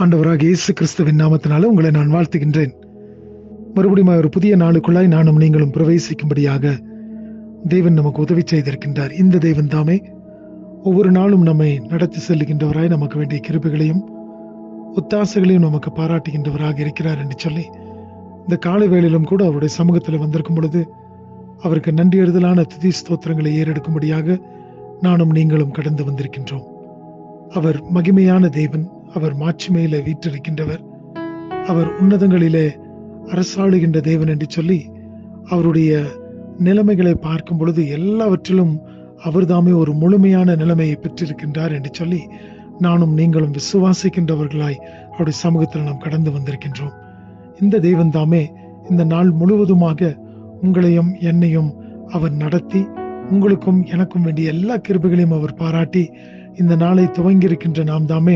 ஆண்டவராக இயேசு கிறிஸ்துவின் நாமத்தினால உங்களை நான் வாழ்த்துகின்றேன். மறுபடியும் ஒரு புதிய நாளுக்குள்ளாய் நானும் நீங்களும் பிரவேசிக்கும்படியாக தேவன் நமக்கு உதவி செய்திருக்கின்றார். இந்த தேவன் தாமே ஒவ்வொரு நாளும் நம்மை நடத்தி செல்லுகின்றவராய் நமக்கு வேண்டிய கிருபைகளையும் ஒத்தாசைகளையும் நமக்கு பாராட்டுகின்றவராக இருக்கிறார் என்று சொல்லி இந்த காலை வேளையிலும் கூட அவருடைய சமூகத்தில் வந்திருக்கும் பொழுது அவருக்கு நன்றியறுதலான துதி ஸ்தோத்திரங்களை ஏறெடுக்கும்படியாக நானும் நீங்களும் கடந்து வந்திருக்கின்றோம். அவர் மகிமையான தேவன், அவர் மாட்சிமையிலே வீற்றிருக்கின்றவர், அவர் உன்னதங்களிலே அரசாளுகின்ற தேவன் என்று சொல்லி அவருடைய நிலைமைகளை பார்க்கும் பொழுது எல்லாவற்றிலும் அவர் தாமே ஒரு முழுமையான நிலைமையை பெற்றிருக்கின்றார் என்று சொல்லி நானும் நீங்களும் விசுவாசிக்கின்றவர்களாய் அவருடைய சமூகத்தில் நாம் கடந்து வந்திருக்கின்றோம். இந்த தேவன் தாமே இந்த நாள் முழுவதுமாக உங்களையும் என்னையும் அவர் நடத்தி உங்களுக்கும் எனக்கும் வேண்டிய எல்லா கிருபைகளையும் அவர் பாராட்டி இந்த நாளை துவங்கியிருக்கின்ற நாம் தாமே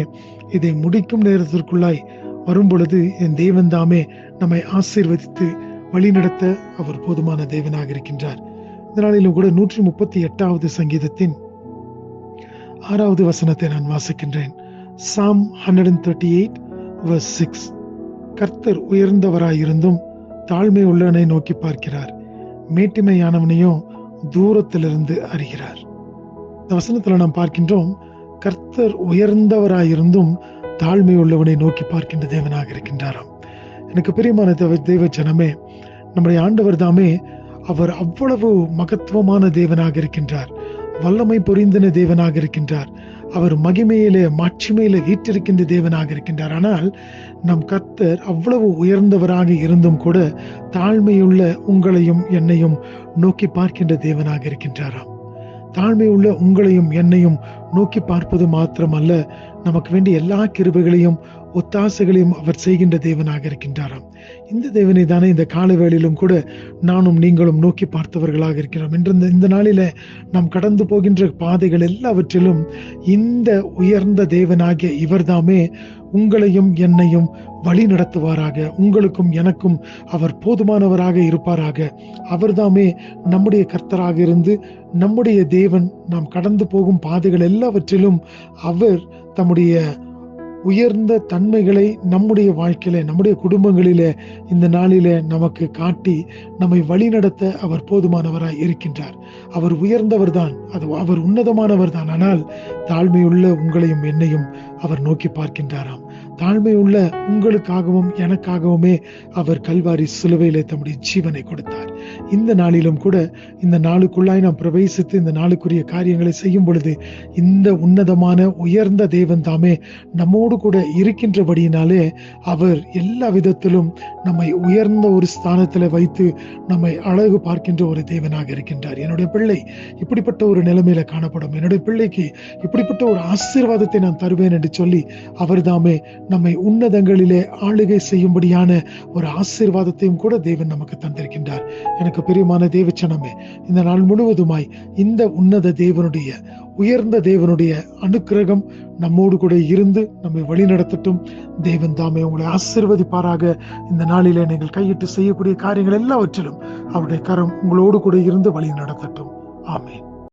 இதை முடிக்கும் நேரத்திற்குள்ளாய் வரும் பொழுது என் தேவன் தாமே நம்மை ஆசீர்வதித்து வழிநடத்த அவர் போதுமான தேவனாக இருக்கின்றார். இந்த நாளிலும் கூட 138வது சங்கீதத்தின் 6வது வசனத்தை நான் வாசிக்கின்றேன். Psalm 138 verse 6. கர்த்தர் உயர்ந்தவராயிருந்தும் தாழ்மை உள்ளவனை நோக்கி பார்க்கிறார், மேட்டிமையானவனையும் தூரத்திலிருந்து அறிகிறார். இந்த வசனத்துல நாம் பார்க்கின்றோம், கர்த்தர் உயர்ந்தவராயிருந்தும் தாழ்மை உள்ளவனை நோக்கி பார்க்கின்ற தேவனாக இருக்கின்றாராம். எனக்கு பிரியமான தேவ ஜனமே, நம்முடைய ஆண்டவர் தாமே அவர் அவ்வளவு மகத்துவமான தேவனாக இருக்கின்றார், வல்லமை பொறிந்தின தேவனாக இருக்கின்றார், அவர் மகிமையிலே மாட்சிமையிலே வீற்றிருக்கின்ற தேவனாக இருக்கின்றார். ஆனால் நம் கர்த்தர் அவ்வளவு உயர்ந்தவராக இருந்தும் கூட தாழ்மையுள்ள உங்களையும் என்னையும் நோக்கி பார்க்கின்ற தேவனாக இருக்கின்றாராம். தாழ்மையுள்ள உங்களையும் என்னையும் நோக்கி பார்ப்பது மாத்திரமல்ல, நமக்கு வேண்டிய எல்லா கிருபைகளையும் ஒத்தாசைகளையும் அவர் செய்கின்ற தேவனாக இருக்கின்றாராம். இந்த தேவனை தானே இந்த கால வேளையிலும் கூட நானும் நீங்களும் நோக்கி பார்த்தவர்களாக இருக்கிறோம். இந்த நாளில நாம் கடந்து போகின்ற பாதைகள் எல்லாவற்றிலும் இந்த உயர்ந்த தேவனாகிய இவர் தாமே உங்களையும் என்னையும் வழி நடத்துவாராக. உங்களுக்கும் எனக்கும் அவர் போதுமானவராக இருப்பாராக. அவர்தாமே நம்முடைய கர்த்தராக இருந்து நம்முடைய தேவன் நாம் கடந்து போகும் பாதைகள் எல்லாவற்றிலும் அவர் தம்முடைய உயர்ந்த தன்மைகளை நம்முடைய வாழ்க்கையில நம்முடைய குடும்பங்களிலே இந்த நாளிலே நமக்கு காட்டி நம்மை வழிநடத்த அவர் போதுமானவராய் இருக்கின்றார். அவர் உயர்ந்தவர் தான், அவர் உன்னதமானவர் தான். ஆனால் தாழ்மையுள்ள உங்களையும் என்னையும் அவர் நோக்கி பார்க்கின்றாராம். தாழ்மையுள்ள உங்களுக்காகவும் எனக்காகவுமே அவர் கல்வாரி சிலுவையிலே தம்முடைய ஜீவனை கொடுத்தார். இந்த நாளிலும் கூட இந்த நாளுக்குள்ளாய் நாம் பிரவேசித்து இந்த நாளுக்குரிய காரியங்களை செய்யும் பொழுது இந்த உன்னதமான உயர்ந்த தேவன் தாமே நம்மோடு கூட இருக்கின்றபடியினாலே அவர் எல்லா விதத்திலும் நம்மை உயர்ந்த ஒரு ஸ்தானத்தில் வைத்து நம்மை அழகு பார்க்கின்ற ஒரு தேவனாக இருக்கின்றார். என்னுடைய பிள்ளை இப்படிப்பட்ட ஒரு நிலைமையில காணப்படும், என்னுடைய பிள்ளைக்கு இப்படிப்பட்ட ஒரு ஆசீர்வாதத்தை நான் தருவேன் என்று சொல்லி அவர் தாமே நம்மை உன்னதங்களிலே ஆளுகை செய்யும்படியான ஒரு ஆசீர்வாதத்தையும் கூட தேவன் நமக்கு தந்திருக்கின்றார். எனக்கு பிரியமான தேவச்சனமே, இந்த நாள் முழுவதுமாய் இந்த உன்னத தேவனுடைய உயர்ந்த தேவனுடைய அனுக்கிரகம் நம்மோடு கூட இருந்து நம்மை வழி நடத்தட்டும். தேவன் தாமே உங்களை ஆசீர்வதிப்பாராக. இந்த நாளிலே நீங்கள் கையிட்டு செய்யக்கூடிய காரியங்கள் எல்லாவற்றிலும் அவருடைய கரம் உங்களோடு கூட இருந்து வழி நடத்தட்டும். ஆமென்.